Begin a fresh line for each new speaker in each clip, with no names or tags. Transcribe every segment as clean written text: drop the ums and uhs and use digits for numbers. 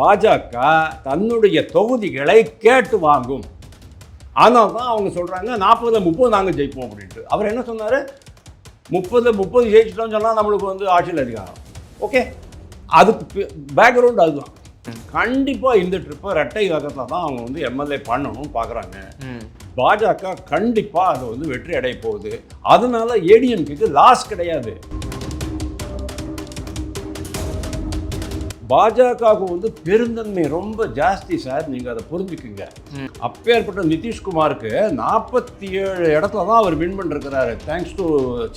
பாஜக தன்னுடைய தொகுதிகளை கேட்டு வாங்கும். அதனால தான் அவங்க சொல்கிறாங்க 40-30 நாங்கள் ஜெயிப்போம் அப்படின்ட்டு. அவர் என்ன சொன்னார், 30 ஜெயிச்சிட்டோம்னு சொன்னால் நம்மளுக்கு வந்து ஆட்சியில் அதிகாரம். ஓகே, அதுக்கு பேக்ரவுண்ட் அதுதான். கண்டிப்பாக இந்த ட்ரிப்பை ரெட்டை ரகத்தில் தான் அவங்க வந்து எம்எல்ஏ பண்ணணும்னு பார்க்குறாங்க. பாஜக கண்டிப்பாக அதை வந்து வெற்றி அடைய போகுது. அதனால ஏடிஎம்கேக்கு லாஸ் கிடையாது. பாஜகவுக்கு வந்து பெருந்தன்மை ரொம்ப ஜாஸ்தி சார், நீங்கள் அதை புரிஞ்சுக்குங்க. அப்பேற்பட்ட நிதிஷ்குமாருக்கு 47 இடத்துல தான் அவர் வின் பண்ணிருக்கிறாரு, தேங்க்ஸ் டு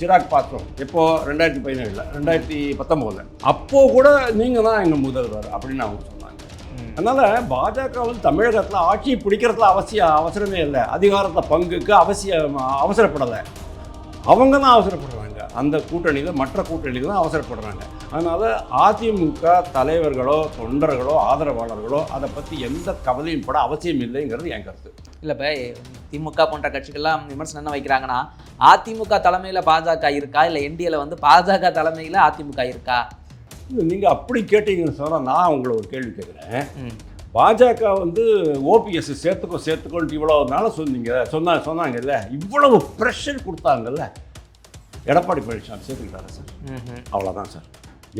சிராக் பாஸ்வான். எப்போ 2017 2019 அப்போ கூட நீங்கள் தான் எங்கள் முதல்வர் அப்படின்னு அவங்க சொன்னாங்க. அதனால் பாஜக வந்து தமிழகத்தில் ஆட்சியை பிடிக்கிறதுல அவசரமே இல்லை, அதிகாரத்தில் பங்குக்கு அவசரப்படலை. அவங்க தான் அவசரப்படுறாங்க, அந்த கூட்டணியில் மற்ற கூட்டணியில் தான் அவசரப்படுறாங்க. அதனால் அதிமுக தலைவர்களோ தொண்டர்களோ ஆதரவாளர்களோ அதை பற்றி எந்த கவலையும் பட அவசியம் இல்லைங்கிறது என் கருத்து.
இல்லை, இப்போ திமுக போன்ற கட்சிகள்லாம் விமர்சனம் என்ன வைக்கிறாங்கன்னா, அதிமுக தலைமையில் பாஜக இருக்கா, இல்லை என்டிஏல வந்து பாஜக தலைமையில் அதிமுக இருக்கா?
நீங்கள் அப்படி கேட்டீங்கன்னு சொன்னால் நான் உங்களை ஒரு கேள்வி கேட்குறேன். பாஜக வந்து ஓபிஎஸ் சேர்த்துக்கோன்ட்டு இவ்வளோ நாள் சொன்னாங்கல்ல, இவ்வளவு ப்ரெஷர் கொடுத்தாங்கல்ல, எடப்பாடி பழனிசாமி சேர்த்துக்கிட்டாரா சார்? அவ்வளோதான் சார்.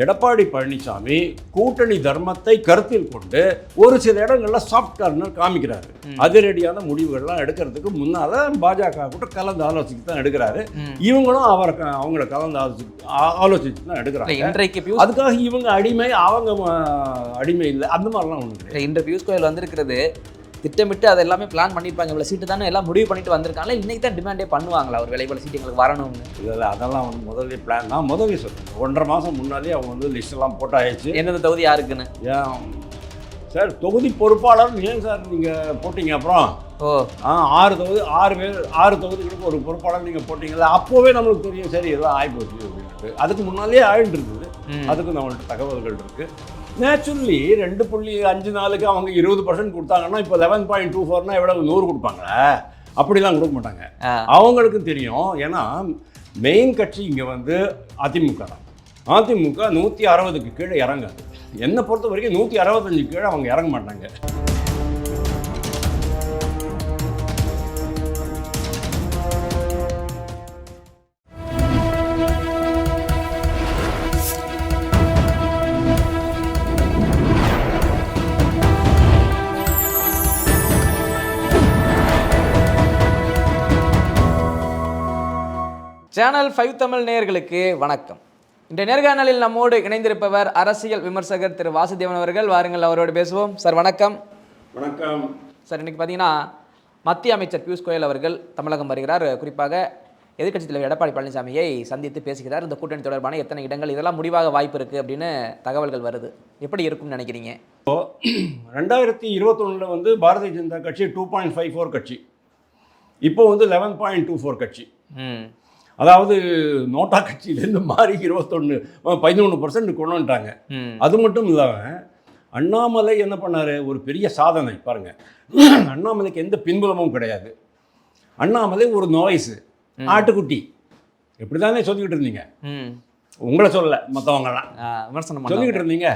எடப்பாடி பழனிசாமி கூட்டணி தர்மத்தை கருத்தில் கொண்டு ஒரு சில இடங்களில் சாஃப்ட் கார்னர் காமிக்கிறாரு. அதிரடியான முடிவுகள்லாம் எடுக்கிறதுக்கு முன்னால் பாஜக கூட கலந்து ஆலோசித்து தான் எடுக்கிறாரு. இவங்களும் அவங்கள கலந்து ஆலோசித்து தான் எடுக்கிறாங்க. அதுக்காக இவங்க அடிமை, அவங்க அடிமை இல்லை, அந்த மாதிரிலாம் ஒன்று கிடையாது.
இன்று பியூஷ் கோயல் வந்திருக்கிறது திட்டமிட்டு அதை எல்லாமே பிளான் பண்ணியிருப்பாங்க. இவ்வளோ சீட்டு தானே எல்லாம் முடிவு பண்ணிட்டு வந்திருக்காங்க. இன்றைக்கி தான் டிமாண்டே பண்ணுவாங்களா ஒரு விலை, இவ்வளோ சீட்டு எங்களுக்கு வரணும்னு?
இல்லை, அதெல்லாம் வந்து முதல்ல பிளான் தான். முதல்ல சொல்லுங்கள், 1.5 மாதம் முன்னாலே அவங்க வந்து லிஸ்டெல்லாம் போட்டாயிடுச்சு.
எந்தெந்த தொகுதி யாருக்குன்னு.
ஏன் சார் தொகுதி பொறுப்பாளர் ஏன் சார் நீங்கள் போட்டிங்க? அப்புறம் 6 தொகுதிகளுக்கு ஒரு பொறுப்பாளர் நீங்கள் போட்டிங்களா? அப்போவே நம்மளுக்கு தெரியும் சரி இதெல்லாம் ஆகிப்போச்சு அப்படின்ட்டு. அதுக்கு முன்னாலே ஆயிட்டு இருக்குது. அதுக்கு நம்மள்ட்ட தகவல்கள் இருக்குது. நேச்சுரலி 2.54 அவங்க 20% கொடுத்தாங்கன்னா இப்போ 11.24 எவ்வளவு 100 கொடுப்பாங்களா? அப்படிலாம் கொடுக்க மாட்டாங்க. அவங்களுக்கும் தெரியும். ஏன்னா மெயின் கட்சி இங்கே வந்து அதிமுக தான். அதிமுக 160க்கு கீழே இறங்காது. என்னை பொறுத்த வரைக்கும் 165 கீழே அவங்க இறங்க மாட்டாங்க.
சேனல் 5 தமிழ் நேயர்களுக்கு வணக்கம். இன்றைய நேர்காணலில் நம்மோடு இணைந்திருப்பவர் அரசியல் விமர்சகர் திரு வாசுதேவன் அவர்கள். வாருங்கள், அவரோடு பேசுவோம். சார் வணக்கம்.
வணக்கம்
சார். இன்றைக்கி பார்த்தீங்கன்னா மத்திய அமைச்சர் பியூஷ் கோயல் அவர்கள் தமிழகம் வருகிறார். குறிப்பாக எதிர்க்கட்சித் தலைவர் எடப்பாடி பழனிசாமியை சந்தித்து பேசுகிறார். இந்த கூட்டணி தொடர்பான எத்தனை இடங்கள் இதெல்லாம் முடிவாக வாய்ப்பு இருக்குது அப்படின்னு தகவல்கள் வருது. எப்படி இருக்கும்னு நினைக்கிறீங்க?
2021 வந்து பாரதிய ஜனதா கட்சி 2.54 கட்சி, இப்போ வந்து 11.24 கட்சி. அதாவது நோட்டா கட்சியிலேருந்து மாறி 13% கொண்டு வந்துட்டாங்க. அது மட்டும் இல்லாமல் அண்ணாமலை என்ன பண்ணார், ஒரு பெரிய சாதனை பாருங்கள். அண்ணாமலைக்கு எந்த பின்புலமும் கிடையாது. அண்ணாமலை ஒரு நாய்ஸு, ஆட்டுக்குட்டி, எப்படி தானே சொல்லிக்கிட்டு இருந்தீங்க. உங்களை சொல்லலை, மற்றவங்களாம்
விமர்சனம்
சொல்லிக்கிட்டு இருந்தீங்க.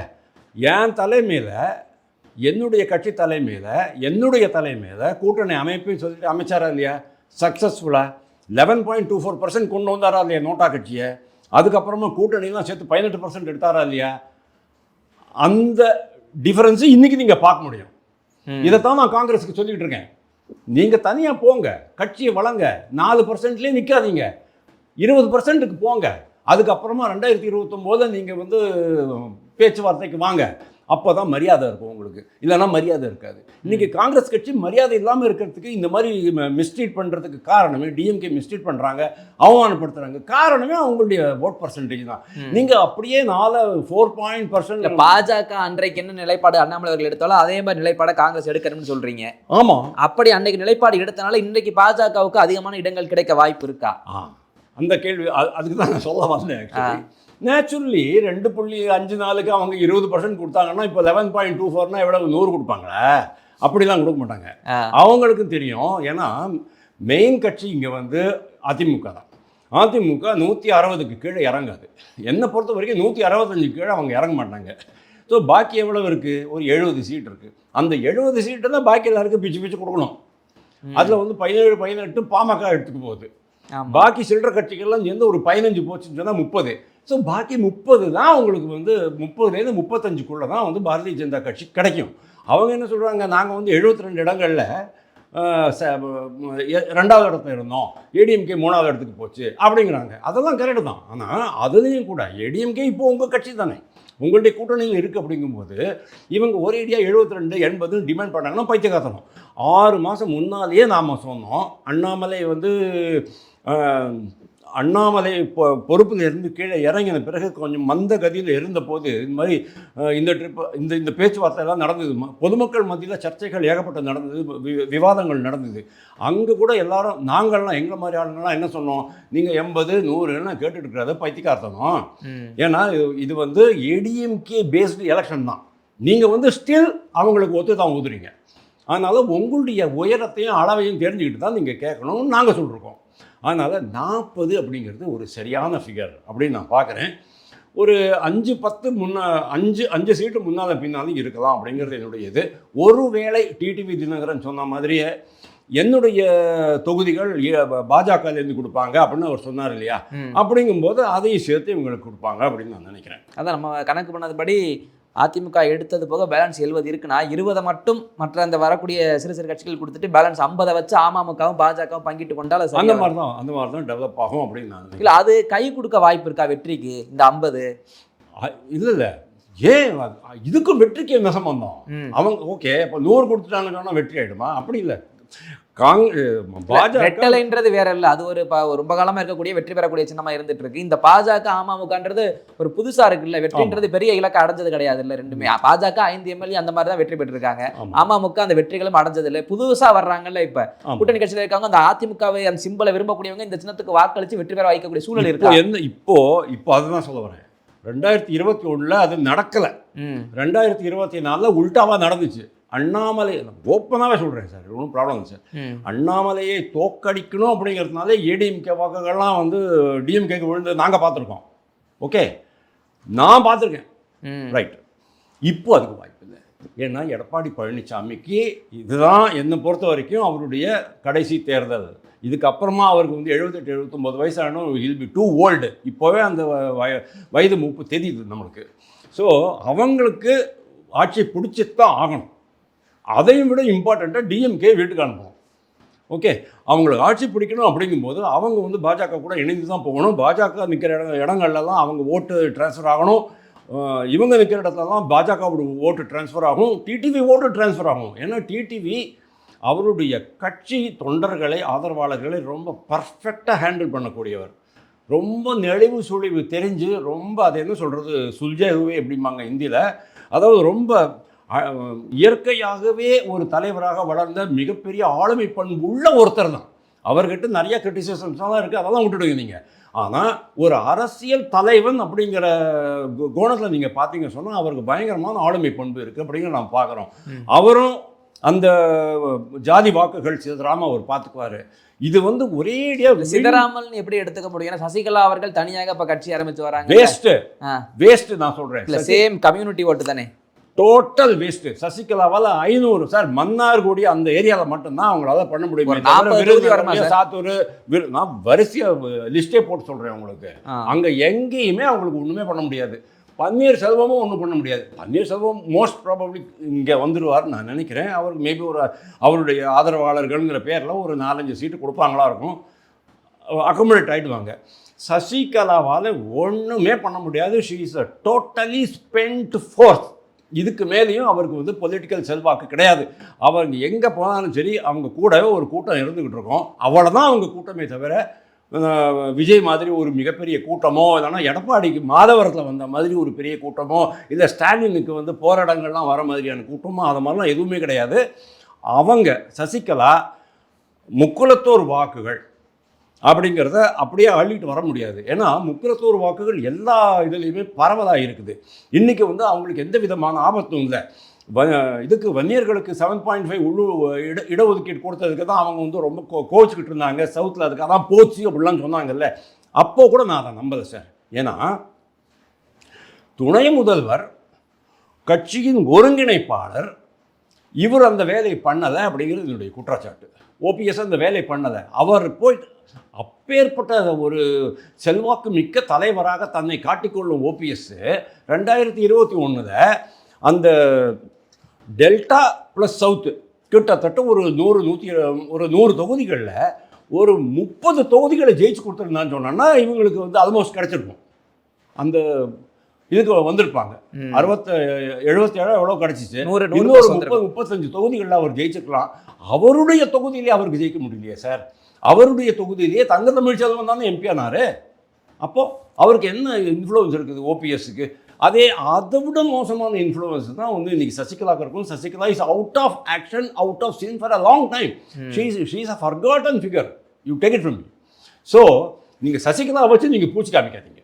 என் தலைமையில், என்னுடைய கட்சி தலைமையில், என்னுடைய தலைமையில் கூட்டணி அமைப்புன்னு சொல்லிட்டு அமைச்சாரா இல்லையா? சக்ஸஸ்ஃபுல்லாக 11.24% கொண்டு வந்தாரா இல்லையா நோட்டா கட்சியை? அதுக்கப்புறமா கூட்டணிலாம் சேர்த்து 18% எடுத்தாரா இல்லையா? அந்த டிஃபரன்ஸு இன்றைக்கி நீங்கள் பார்க்க முடியும். இதைத்தான் நான் காங்கிரஸுக்கு சொல்லிக்கிட்டு இருக்கேன். நீங்கள் தனியாக போங்க, கட்சியை வளங்க, 4%லேயே நிற்காதீங்க, 20%க்கு போங்க. அதுக்கப்புறமா 2029 நீங்கள் வந்து பேச்சுவார்த்தைக்கு வாங்க. அப்போ தான் மரியாதை இருக்கும் உங்களுக்கு, இல்லைன்னா மரியாதை இருக்காது. இன்றைக்கி காங்கிரஸ் கட்சி மரியாதை இல்லாமல் இருக்கிறதுக்கு, இந்த மாதிரி மிஸ்ட்ரீட் பண்ணுறதுக்கு காரணமே, டிஎம்கே மிஸ்ட்ரீட் பண்ணுறாங்க, அவமானப்படுத்துகிறாங்க, காரணமே அவங்களுடைய ஓட் பர்சன்டேஜ் தான். நீங்கள் அப்படியே 4%
பாஜக அன்றைக்கு என்ன நிலைப்பாடு அண்ணாமலை அவர்கள் எடுத்தாலும் அதே மாதிரி நிலைப்பாடை காங்கிரஸ் எடுக்கணும்னு சொல்கிறீங்க.
ஆமாம்,
அப்படி அன்றைக்கு நிலைப்பாடு எடுத்தனால இன்றைக்கு பாஜகவுக்கு அதிகமான இடங்கள் கிடைக்க வாய்ப்பு இருக்கா?
அந்த கேள்வி அதுக்கு தான் நான் சொல்ல வந்தேன். ஆக்சுவலி நேச்சுரலி 2.54 அவங்க 20% கொடுத்தாங்கன்னா இப்போ 11.24 எவ்வளவு 100 கொடுப்பாங்களா? அப்படிலாம் கொடுக்க மாட்டாங்க. அவங்களுக்கும் தெரியும். ஏன்னா மெயின் கட்சி இங்கே வந்து அதிமுக தான். அதிமுக 160க்கு கீழே இறங்காது. என்னை பொறுத்த வரைக்கும் 165 கீழே அவங்க இறங்க மாட்டாங்க. ஸோ பாக்கி எவ்வளோ இருக்குது? ஒரு 70 சீட் இருக்குது. அந்த 70 சீட்டை தான் பாக்கி எல்லாருக்கும் பிச்சு பிச்சு கொடுக்கணும். அதில் வந்து 17, 18 பாமக எடுத்துக்க போகுது. பாக்கி சில்லற கட்சிகள்லாம் சேர்ந்து ஒரு 15 போச்சுன்னு சொன்னால் 30. ஸோ பாக்கி 30 தான் உங்களுக்கு வந்து 30லேருந்து 35க்குள்ளே தான் வந்து பாரதிய ஜனதா கட்சி கிடைக்கும். அவங்க என்ன சொல்கிறாங்க, நாங்கள் வந்து 72 இடங்களில் 2வது இடத்துல இருந்தோம், ஏடிஎம்கே 3வது இடத்துக்கு போச்சு அப்படிங்கிறாங்க. அதெல்லாம் கரெக்டு தான். ஆனால் அதுலேயும் கூட ஏடிஎம்கே இப்போ உங்கள் கட்சி தானே, உங்களுடைய கூட்டணியில் இருக்குது. அப்படிங்கும்போது இவங்க ஒரேடியாக 72, 80 டிமாண்ட் பண்ணாங்கன்னா பைத்தியக்காரத்தனம். 6 மாதம் முன்னாலேயே நாம் சொன்னோம், அண்ணாமலை வந்து அண்ணாமலை பொறுப்பில் இருந்து கீழே இறங்கின பிறகு கொஞ்சம் மந்த கதியில் இருந்தபோது இந்த மாதிரி இந்த ட்ரிப் இந்த பேச்சுவார்த்தை எல்லாம் நடந்தது. பொதுமக்கள் மத்தியில் சர்ச்சைகள் ஏகப்பட்ட நடந்தது, விவாதங்கள் நடந்தது. அங்கே கூட எல்லாரும் நாங்கள்லாம் எங்களை மாதிரி ஆளுங்கள்லாம் என்ன சொன்னோம், நீங்கள் 80, 100 கேட்டுட்டு இருக்கிறத பைத்தியக்காரத்தனம். ஏன்னா இது வந்து ஏடிஎம்கே பேஸ்டு எலெக்ஷன் தான். நீங்கள் வந்து ஸ்டில் அவங்களுக்கு ஒத்து தான் ஊதுறீங்க. அதனால் உங்களுடைய உயரத்தையும் அளவையும் தெரிஞ்சுக்கிட்டு தான் நீங்கள் கேட்கணும்னு நாங்கள் சொல்லியிருக்கோம். அதனால் 40 அப்படிங்கிறது ஒரு சரியான ஃபிகர் அப்படின்னு நான் பார்க்குறேன். ஒரு 5 சீட்டு முன்னால் பின்னாலும் இருக்கலாம் அப்படிங்கிறது என்னுடைய இது. ஒருவேளை டிடிவி தினகரன் சொன்ன மாதிரியே என்னுடைய தொகுதிகள் பாஜகலேருந்து கொடுப்பாங்க அப்படின்னு அவர் சொன்னார் இல்லையா, அப்படிங்கும்போது அதையும் சேர்த்து இவங்களுக்கு கொடுப்பாங்க அப்படின்னு நான் நினைக்கிறேன்.
அதான் நம்ம கணக்கு பண்ணதுபடி அதிமுக எடுத்தது போக பேலன்ஸ் 70 இருக்குன்னா 20 மட்டும் மற்ற அந்த வரக்கூடிய சிறு சிறு கட்சிகள் கொடுத்துட்டு பேலன்ஸ் 50 வச்சு அமமுகவும் பாஜகவும் பங்கிட்டு கொண்டால்
அந்த மாதிரி தான் டெவலப் ஆகும் அப்படின்னு நான்
இல்லை. அது கை கொடுக்க வாய்ப்பு இருக்கா வெற்றிக்கு இந்த 50?
இல்லை ஏன் இதுக்கும் வெற்றிக்கு என்ன சம்பந்தம்? அவங்க ஓகே இப்போ 100 கொடுத்துட்டாங்கன்னா வெற்றி ஆகிடுமா? அப்படி இல்லை.
ரெட்டலைன்றது வேற இல்லை, அது ஒரு ரொம்ப காலமா இருக்கக்கூடிய வெற்றி பெறக்கூடிய சின்னமா இருந்துட்டு இருக்கு. இந்த பாஜக அமமுகன்றது ஒரு புதுசா இருக்குல்ல, வெற்றின்றது பெரிய இலக்கை அடைஞ்சது கிடையாது இல்லை. ரெண்டுமே பாஜக 5 எம்எல்ஏ அந்த மாதிரி தான் வெற்றி பெற்றிருக்காங்க. அமமுக அந்த வெற்றிகளும் அடைஞ்சது இல்லை. புதுசா வர்றாங்கல்ல, இப்ப கூட்டணி கட்சியில் இருக்காங்க, அந்த அதிமுகவை அந்த சிம்பலை விரும்பக்கூடியவங்க இந்த சின்னத்துக்கு வாக்களிச்சு வெற்றி பெற வைக்கக்கூடிய சூழல் இருக்கு.
என்ன இப்போ அதுதான் சொல்ல வரேன். 2021 அது நடக்கலை, 2024 உல்டாவா நடந்துச்சு. அண்ணாமலை ஓப்பனாகவே சொல்கிறேன் சார், ஒன்றும் ப்ராப்ளம் இல்லை சார். அண்ணாமலையை தோக்கடிக்கணும் அப்படிங்கிறதுனால ஏடிஎம்கே வாக்குகள்லாம் வந்து டிஎம்கேக்கு விழுந்து நாங்கள் பார்த்துருக்கோம். ஓகே, நான் பார்த்துருக்கேன். ரைட். இப்போ அதுக்கு வாய்ப்பு இல்லை. ஏன்னா எடப்பாடி பழனிசாமிக்கு இதுதான் என்னை பொறுத்த வரைக்கும் அவருடைய கடைசி தேர்தல். இதுக்கப்புறமா அவருக்கு வந்து 78, 79 வயசானும் வில் பி டூ ஓல்டு. இப்போவே அந்த வயது 30 தெரியுது நம்மளுக்கு. ஸோ அவங்களுக்கு ஆட்சி பிடிச்சித்தான் ஆகணும். அதையும் விட இம்பார்ட்டண்ட்டாக டிஎம்கே வீட்டுக்கு அனுப்பணும். ஓகே, அவங்களுக்கு ஆட்சி பிடிக்கணும் அப்படிங்கும்போது அவங்க வந்து பாஜக கூட இணைந்து தான் போகணும். பாஜக நிற்கிற இடங்கள்லாம் அவங்க ஓட்டு டிரான்ஸ்ஃபர் ஆகணும். இவங்க நிற்கிற இடத்துலலாம் பாஜகவோட ஓட்டு டிரான்ஸ்ஃபர் ஆகும், டிடிவி ஓட்டு டிரான்ஸ்ஃபர் ஆகும். ஏன்னா டிடிவி அவருடைய கட்சி தொண்டர்களை, ஆதரவாளர்களை ரொம்ப பர்ஃபெக்டாக ஹேண்டில் பண்ணக்கூடியவர். ரொம்ப நெளிவு சுழிவு தெரிஞ்சு ரொம்ப அது என்ன சொல்கிறது, சுல்ஜாகவே எப்படிம்பாங்க ஹிந்தியில், அதாவது ரொம்ப இயற்கையாகவே ஒரு தலைவராக வளர்ந்த மிகப்பெரிய ஆளுமை பண்பு உள்ள ஒருத்தர் தான். அவர்கிட்ட நிறைய கிரிட்டிசிசம்ஸ்லாம் இருக்குது, அதெல்லாம் விட்டுடுங்க நீங்கள். ஆனால் ஒரு அரசியல் தலைவன் அப்படிங்கிற கோணத்தில் நீங்கள் பார்த்தீங்க சொன்னால் அவருக்கு பயங்கரமான ஆளுமை பண்பு இருக்குது அப்படிங்கிற நாம் பார்க்குறோம். அவரும் அந்த ஜாதி வாக்குகள் சிதறாமல் அவர் பார்த்துக்குவார். இது வந்து ஒரேடியாக
சிதறாமல் எப்படி எடுத்துக்க முடியும்? ஏன்னா சசிகலா அவர்கள் தனியாக இப்போ கட்சி ஆரம்பித்து வராங்க.
வேஸ்ட்டு நான் சொல்கிறேன்.
இல்லை, சேம் கம்யூனிட்டி ஓட்டு தானே,
டோட்டல் வேஸ்ட்டு. சசிகலாவால் 500 சார் மன்னார்குடி அந்த ஏரியாவில் மட்டும்தான் அவங்களால பண்ண முடியும். சாத்தூர் நான் வரிசையாக லிஸ்டே போட்டு சொல்கிறேன் உங்களுக்கு. அங்கே எங்கேயுமே அவங்களுக்கு ஒன்றுமே பண்ண முடியாது. பன்னீர்செல்வமும் ஒன்றும் பண்ண முடியாது. பன்னீர்செல்வம் மோஸ்ட் ப்ராபப்ளி இங்கே வந்துடுவார்னு நான் நினைக்கிறேன். அவருக்கு மேபி அவருடைய ஆதரவாளர்கள்ங்கிற பேரில் ஒரு 4-5 சீட்டு கொடுப்பாங்களா இருக்கும், அக்கோமடேட் ஆகிடுவாங்க. சசிகலாவால் ஒன்றுமே பண்ண முடியாது. She is a totally spent force. இதுக்கு மேலேயும் அவருக்கு வந்து பொலிட்டிக்கல் செல்வாக்கு கிடையாது. அவங்க எங்கே போனாலும் சரி அவங்க கூடவே ஒரு கூட்டம் இருந்துக்கிட்டு இருக்கோம். அவ்வளோதான் அவங்க கூட்டமே தவிர விஜய் மாதிரி ஒரு மிகப்பெரிய கூட்டமோ, இல்லைனா எடப்பாடிக்கு மாதவரத்தில் வந்த மாதிரி ஒரு பெரிய கூட்டமோ, இல்லை ஸ்டாலினுக்கு வந்து போராட்டங்கள்லாம் வர மாதிரியான கூட்டமோ, அது மாதிரிலாம் எதுவுமே கிடையாது. அவங்க சசிகலா முக்குலத்தோர் வாக்குகள் அப்படிங்கிறத அப்படியே அள்ளிட்டு வர முடியாது. ஏன்னா முக்குலத்தோர் வாக்குகள் எல்லா இதுலேயுமே பரவலாக இருக்குது. இன்றைக்கி வந்து அவங்களுக்கு எந்த விதமான ஆபத்தும் இல்லை. இதுக்கு வன்னியர்களுக்கு 7.5 இடஒதுக்கீடு கொடுத்ததுக்கு தான் அவங்க வந்து ரொம்ப கோச்சிக்கிட்டு இருந்தாங்க சவுத்தில். அதுக்காக தான் போச்சு அப்படிலாம் சொன்னாங்கல்ல. அப்போது கூட நான் அதை நம்பலை சார். ஏன்னா துணை முதல்வர் கட்சியின் ஒருங்கிணைப்பாளர் இவர் அந்த வேலையை பண்ணலை அப்படிங்கிறது என்னுடைய குற்றச்சாட்டு. ஓபிஎஸ் அந்த வேலை பண்ணலை. அவர் போய் அப்பேற்பட்ட ஒரு செல்வாக்கு மிக்க தலைவராக தன்னை காட்டிக்கொள்ளும் ஓபிஎஸ் 2021 அந்த டெல்டா ப்ளஸ் சவுத்து கிட்டத்தட்ட ஒரு 100 தொகுதிகளில் ஒரு 30 தொகுதிகளை ஜெயிச்சு கொடுத்துருந்தான்னு சொன்னோன்னா இவங்களுக்கு வந்து ஆல்மோஸ்ட் கிடச்சிருக்கும். அந்த இதுக்கு வந்திருப்பாங்க. 77 எவ்வளோ கிடச்சிச்சு. இன்னொரு 30-35 தொகுதிகளில் அவர் ஜெயிச்சிருக்கலாம். அவருடைய தொகுதியிலே அவருக்கு ஜெயிக்க முடியலையே சார். அவருடைய தொகுதியிலேயே தங்க தமிழ்ச்செல்வன் தானே எம்பி ஆனார். அப்போது அவருக்கு என்ன இன்ஃப்ளூயன்ஸ் இருக்குது ஓபிஎஸ்க்கு? அதை விட மோசமான இன்ஃப்ளூயன்ஸ் தான் வந்து இன்றைக்கி சசிகலாவுக்கு இருக்கும். Sasikala is out of action, out of scene for a long time. She is a forgotten figure. You take it from me. So நீங்கள் சசிகலா வச்சு நீங்கள் பூச்சி காமிக்காதீங்க.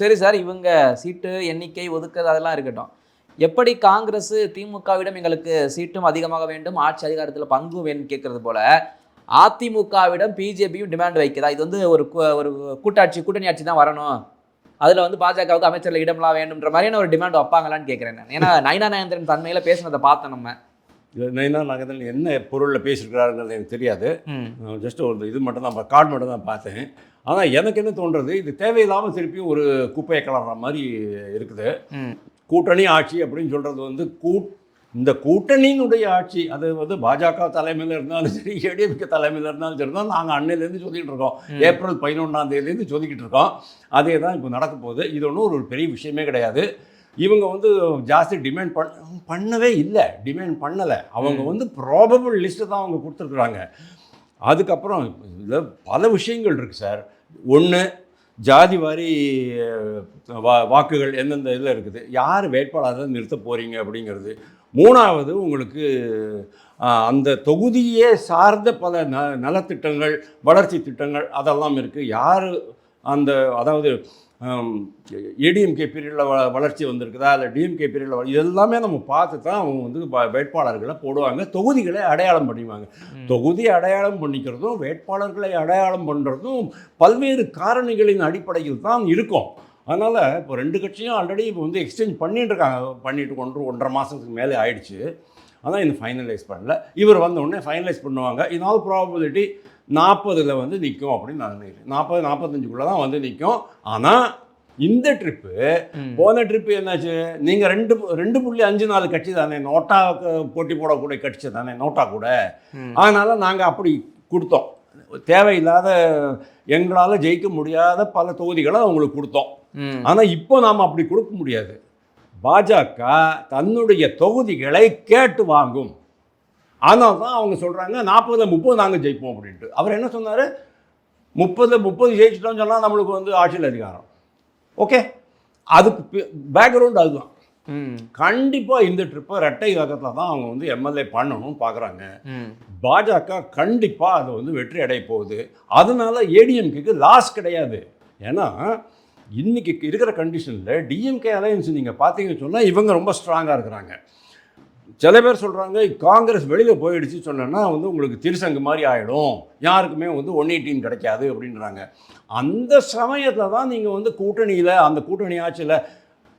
சரி சார், இவங்க சீட்டு எண்ணிக்கை ஒதுக்குறது அதெல்லாம் இருக்கட்டும். எப்படி காங்கிரஸ் திமுகவிடம் எங்களுக்கு சீட்டும் அதிகமாக வேண்டும், ஆட்சி அதிகாரத்தில் பங்கு வேணும்னு கேட்கறது போல அதிமுகவிடம் பிஜேபியும் டிமாண்ட் வைக்கிறதா? இது வந்து ஒரு கூட்டணி ஆட்சி தான் வரணும், அதில் வந்து பாஜகவுக்கு அமைச்சரில் இடம்லாம் வேணுன்ற மாதிரியான ஒரு டிமாண்ட் வைப்பாங்களான்னு கேட்குறேன் நான். ஏன்னா நயினா நாகேந்திரன் தன்மையில் பேசுனதை பார்த்தோம் நம்ம.
நயினா நாகேந்திரன் என்ன பொருளில் பேசியிருக்கிறாருங்கிறது எனக்கு தெரியாது. ஜஸ்ட் ஒரு இது மட்டும் தான், கார்டு மட்டும் தான் பார்த்தேன். ஆனால் எனக்கு என்ன தோன்றது, இது தேவையில்லாமல் திருப்பியும் ஒரு குப்பையை கலர்ற மாதிரி இருக்குது. கூட்டணி ஆட்சி அப்படின்னு சொல்கிறது வந்து இந்த கூட்டணியினுடைய ஆட்சி, அது வந்து பாஜக தலைமையில் இருந்தாலும் சரி, ஏடிஎம்கே தலைமையில் இருந்தாலும் சரி தான் நாங்கள் அன்னையிலேருந்து சொல்லிக்கிட்டு இருக்கோம். ஏப்ரல் 11ஆம் தேதியிலேருந்து சொல்லிக்கிட்டு இருக்கோம். அதே தான் இப்போ நடக்க போகுது. இது ஒன்றும் ஒரு பெரிய விஷயமே கிடையாது. இவங்க வந்து ஜாஸ்தி டிமாண்ட் பண்ணவே இல்லை, டிமாண்ட் பண்ணலை. அவங்க வந்து ப்ராபபிள் லிஸ்ட்டு தான் அவங்க கொடுத்துருக்குறாங்க. அதுக்கப்புறம் இதில் பல விஷயங்கள் இருக்குது சார். ஒன்று, ஜாதி வாரி வாக்குகள் எந்தெந்த இதில் இருக்குது, யார் வேட்பாளரை நிறுத்த போகிறீங்க அப்படிங்கிறது. மூணாவது, உங்களுக்கு அந்த தொகுதியே சார்ந்த பல நலத்திட்டங்கள், வளர்ச்சி திட்டங்கள் அதெல்லாம் இருக்குது. யார் அந்த, அதாவது ஏடிஎம்கே பீரியடில் வளர்ச்சி வந்திருக்குதா, இல்லை டிஎம்கே பீரியடில், இதெல்லாமே நம்ம பார்த்து தான் அவங்க வந்து வேட்பாளர்களை போடுவாங்க. தொகுதிகளை அடையாளம் பண்ணிக்குவாங்க. தொகுதி அடையாளம் பண்ணிக்கிறதும் வேட்பாளர்களை அடையாளம் பண்ணுறதும் பல்வேறு காரணிகளின் அடிப்படையில் தான் இருக்கும். அதனால் இப்போ 2 கட்சியும் ஆல்ரெடி இப்போ வந்து எக்ஸ்சேஞ்ச் பண்ணிட்டு 1.5 மாதத்துக்கு மேலே ஆயிடுச்சு. ஆனால் இன்னும் ஃபைனலைஸ் பண்ணல. இவர் வந்தோடனே ஃபைனலைஸ் பண்ணுவாங்க. இன் ஆல் ப்ராபபிலிட்டி 40 வந்து நிற்கும் அப்படின்னு நான் நினைக்கிறேன். 40-45 தான் வந்து நிற்கும். ஆனால் இந்த ட்ரிப்பு, போன ட்ரிப்பு என்னாச்சு, நீங்கள் 2.54 கட்சி தானே, நோட்டா போட்டி போடக்கூடிய கட்சி தானே நோட்டா கூட. அதனால் நாங்கள் அப்படி கொடுத்தோம். தேவையில்லாத, எங்களால் ஜெயிக்க முடியாத பல தொகுதிகளை அவங்களுக்கு கொடுத்தோம். ஆனால் இப்போ நாம் அப்படி கொடுக்க முடியாது. பாஜக தன்னுடைய தொகுதிகளை கேட்டு வாங்கும். அதனால தான் அவங்க சொல்கிறாங்க 40-30 நாங்கள் ஜெயிப்போம் அப்படின்ட்டு. அவர் என்ன சொன்னார், 30 ஜெயிச்சிட்டோம்னு சொன்னால் நம்மளுக்கு வந்து ஆட்சியில் அதிகாரம். ஓகே, அதுக்கு பேக்ரவுண்ட் அதுதான். கண்டிப்பாக இந்த ட்ரிப்பை ரெட்டை இலக்கத்தில் தான் அவங்க வந்து எம்எல்ஏ பண்ணணும்னு பார்க்குறாங்க. பாஜக கண்டிப்பாக அதை வந்து வெற்றி அடைய போகுது. அதனால ஏடிஎம்கேக்கு லாஸ் கிடையாது. ஏன்னா இன்றைக்கி இருக்கிற கண்டிஷனில் டிஎம்கே அலையன்ஸ் நீங்கள் பார்த்தீங்கன்னு சொன்னால் இவங்க ரொம்ப ஸ்ட்ராங்காக இருக்கிறாங்க. சில பேர் சொல்கிறாங்க காங்கிரஸ் வெளியில் போயிடுச்சு சொன்னோன்னா வந்து உங்களுக்கு திருசங்கு மாதிரி ஆகிடும், யாருக்குமே வந்து 118 கிடைக்காது அப்படின்றாங்க. அந்த சமயத்தில் தான் நீங்கள் வந்து கூட்டணியில், அந்த கூட்டணி ஆட்சியில்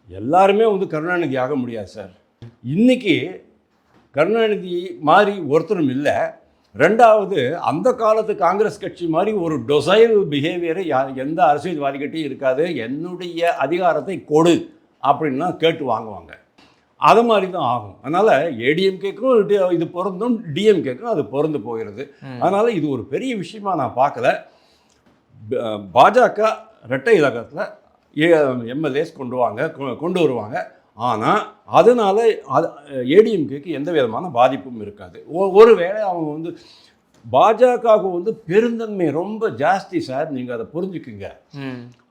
எல்லாருமே வந்து கருணாநிதி ஆக முடியாது சார். இன்றைக்கி கருணாநிதி மாதிரி ஒருத்தரும் இல்லை. ரெண்டாவது, அந்த காலத்து காங்கிரஸ் கட்சி மாதிரி ஒரு டொசைல் பிஹேவியரை எந்த அரசியல்வாதிகிட்டையும் இருக்காது. என்னுடைய அதிகாரத்தை கொடு அப்படின்னா கேட்டு வாங்குவாங்க. அது மாதிரி தான் ஆகும். அதனால் ஏடிஎம்கேக்கும் இது பொருந்தும், டிஎம்கேக்கும் அது பொருந்து போகிறது. அதனால் இது ஒரு பெரிய விஷயமா நான் பார்க்கல. பாஜக இரட்டை இலக்கத்தில் எம்எல்ஏஸ் கொண்டு வருவாங்க. ஆனால் அதனால் ஏடிஎம்கேக்கு எந்த விதமான பாதிப்பும் இருக்காது. ஒருவேளை அவங்க வந்து பாஜகவுக்கு வந்து பெருந்தன்மை ரொம்ப ஜாஸ்தி சார், நீங்கள் அதை புரிஞ்சுக்குங்க.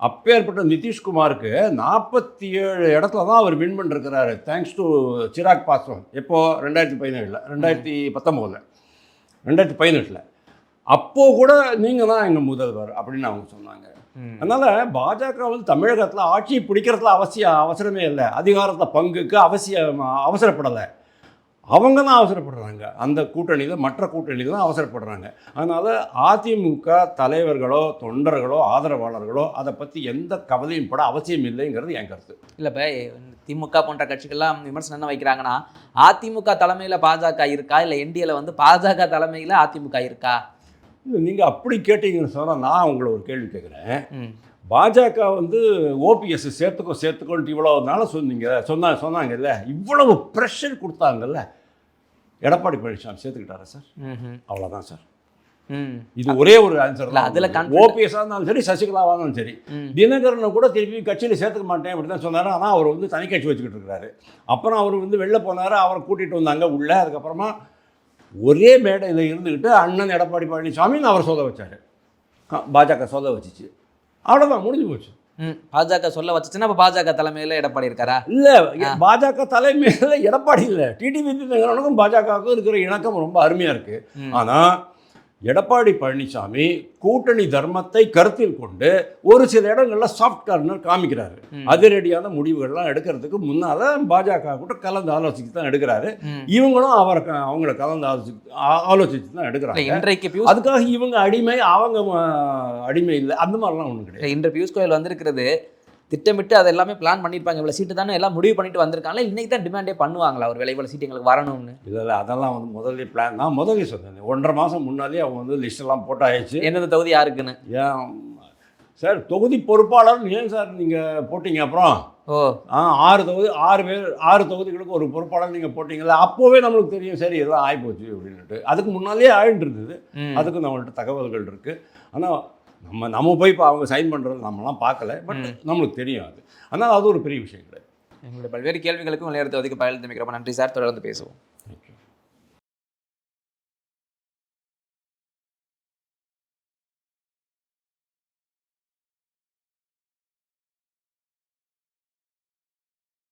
அப்பேற்பட்ட நிதிஷ்குமாருக்கு 47 இடத்துல தான் அவர் வின் பண்ணிருக்கிறாரு, தேங்க்ஸ் டு சிராக் பாஸ்வான். எப்போ 2017, 2019, 2018. அப்போது கூட நீங்கள் தான் எங்கள் முதல்வர் அப்படின்னு அவங்க சொன்னாங்க. அதனால் பாஜக வந்து தமிழகத்தில் ஆட்சியை பிடிக்கிறதுல அவசரமே இல்லை. அதிகாரத்தில் பங்குக்கு அவசரப்படலை. அவங்க தான் அவசரப்படுறாங்க. அந்த கூட்டணியில் மற்ற கூட்டணியில் தான் அவசரப்படுறாங்க. அதனால் அதிமுக தலைவர்களோ தொண்டர்களோ ஆதரவாளர்களோ அதை பற்றி எந்த கவலையும் பட அவசியம் இல்லைங்கிறது என் கருத்து.
இல்லை இப்போ திமுக போன்ற கட்சிகள்லாம் விமர்சனம் என்ன வைக்கிறாங்கன்னா, அதிமுக தலைமையில் பாஜக இருக்கா, இல்லை என்டிஏல வந்து பாஜக தலைமையில் அதிமுக இருக்கா?
நீங்கள் அப்படி கேட்டீங்கன்னு சொன்னால் நான் உங்களை ஒரு கேள்வி கேட்குறேன். பாஜக வந்து ஓபிஎஸ் சேர்த்துக்கோன்ட்டு இவ்வளோ நாளும் சொன்னாங்கல்ல, இவ்வளவு ப்ரெஷர் கொடுத்தாங்கல்ல, எடப்பாடி பழனிசாமி சேர்த்துக்கிட்டாரா சார்? அவ்வளோதான் சார். இது ஒரே ஒரு ஆன்சர் தான்.
அதில்
ஓபிஎஸ்ஸாக இருந்தாலும் சரி, சசிகலாவாக இருந்தாலும் சரி, தினகரனை கூட திருப்பி கட்சியில் சேர்த்துக்க மாட்டேன் அப்படி தான் சொன்னார். ஆனால் அவர் வந்து தனி கட்சி வச்சுக்கிட்டு இருக்கிறாரு. அப்புறம் அவர் வந்து வெளில போனார், அவரை கூட்டிகிட்டு வந்தாங்க உள்ள. அதுக்கப்புறமா ஒரே மேடையில் இருந்துக்கிட்டு அண்ணன் எடப்பாடி பழனிசாமின்னு அவர் சொல்ல வச்சார். பாஜக சொல்ல வச்சிச்சு. அவ்வளோதான், முடிஞ்சு போச்சு.
பாஜக சொல்ல வச்சுச்சுன்னா இப்போ பாஜக தலைமையில் எடப்பாடி இருக்காரா?
இல்லை, பாஜக தலைமையில் எடப்பாடி இல்லை, டிடிவி தினகரனுக்கும் பாஜகவுக்கும் இருக்கிற இணக்கம் ரொம்ப அருமையாக இருக்குது. ஆனால் எடப்பாடி பழனிசாமி கூட்டணி தர்மத்தை கருத்தில் கொண்டு ஒரு சில இடங்களில் சாஃப்ட் கார்னர் காமிக்கிறாரு. அதிரடியான முடிவுகள்லாம் எடுக்கிறதுக்கு முன்னால் பாஜக கூட கலந்து ஆலோசித்து தான் எடுக்கிறாரு. இவங்களும் அவங்கள கலந்து ஆலோசித்து தான் எடுக்கிறாங்க.
இன்றைக்கு
அதுக்காக இவங்க அடிமை, அவங்க அடிமை இல்லை, அந்த மாதிரிலாம் ஒன்றும் கிடையாது.
இன்று பியூஷ் கோயல் வந்திருக்கிறது திட்டமிட்டு அதை எல்லாமே பிளான் பண்ணியிருப்பாங்க. இவ்வளோ சீட்டு தானே எல்லாம் முடிவு பண்ணிட்டு வந்திருக்காங்களா, இன்னைக்கு தான் டிமாண்டே பண்ணுவாங்களா ஒரு இவ்வளோ சீட்டு எங்களுக்கு வரணும்னு?
இல்லை, அதெல்லாம் வந்து முதல்ல பிளான். நான் முதல்ல சொன்னேன் 1.5 மாதம் முன்னாலே அவங்க வந்து லிஸ்டெல்லாம் போட்டாயிடுச்சு.
எந்தெந்த தொகுதி யாருக்குன்னு.
ஏன் சார் தொகுதி பொறுப்பாளர் ஏன் சார் நீங்கள் போட்டிங்க? அப்புறம் 6 தொகுதிகளுக்கு ஒரு பொறுப்பாளர் நீங்கள் போட்டிங்களா? அப்போவே நம்மளுக்கு தெரியும் சரி இதெல்லாம் ஆகிப்போச்சு அப்படின்ட்டு. அதுக்கு முன்னாலே ஆகிட்டு இருந்தது. அதுக்கு நம்மள்ட்ட தகவல்கள் இருக்குது. ஆனால் நம்ம போய் இப்போ அவங்க சைன் பண்ணுறது நம்மலாம் பார்க்கல. பட் நம்மளுக்கு தெரியும் அது. அதனால் அது ஒரு பெரிய விஷயம் கிடையாது.
எங்களுடைய பல்வேறு கேள்விகளுக்கும் நேரத்தை ஒதுக்கி பயன்படுத்தி மிக நன்றி சார். தொடர்ந்து பேசுவோம்.